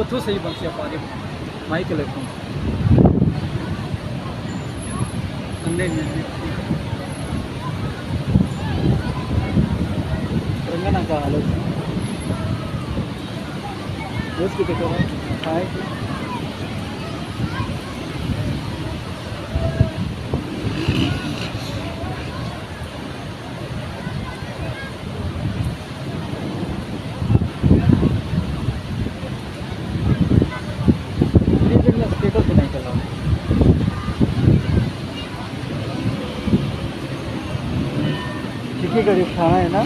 ਉੱਥੋਂ ਸਹੀ ਬੰਸਿਆ ਪਾ ਕੇ ਮਾਈਕ ਲੈ ਤੋਂ ਅੰਨੇ ਨਹੀਂ रंगना का हाल दोस्त की देखो हाय स्टेटस बनाई कर रहा हूँ ठीक है, करीब खाना है ना।